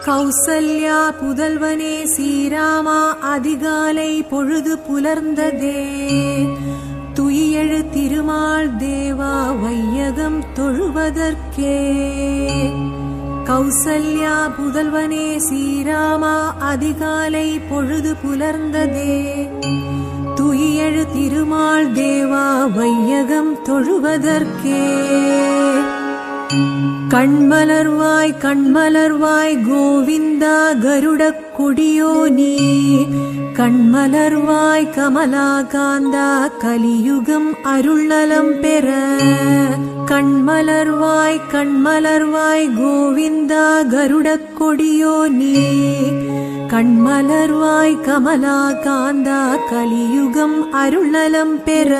கௌசல்யா புதல்வனே ஸ்ரீராமா அதிகாலை பொழுது புலர்ந்ததே. துயிலெழு திருமால் தேவா வையகம் தொழுவதற்கே. கௌசல்யா புதல்வனே ஸ்ரீராமா அதிகாலை பொழுது புலர்ந்ததே. துயிலெழு திருமால் தேவா வையகம் தொழுவதற்கே. கண்மலர்வாய் கண்மலர்வாய் கோவிந்தா கருடக் கொடியோனே. கண்மலர்வாய் கமலாகாந்தா கலியுகம் அருள்நலம் பெற. கண்மலர்வாய் கண்மலர்வாய் கோவிந்தா கருடக் கொடியோனே. கண்மலர்வாய் கமலாகாந்தா கலியுகம் அருள்நலம் பெற.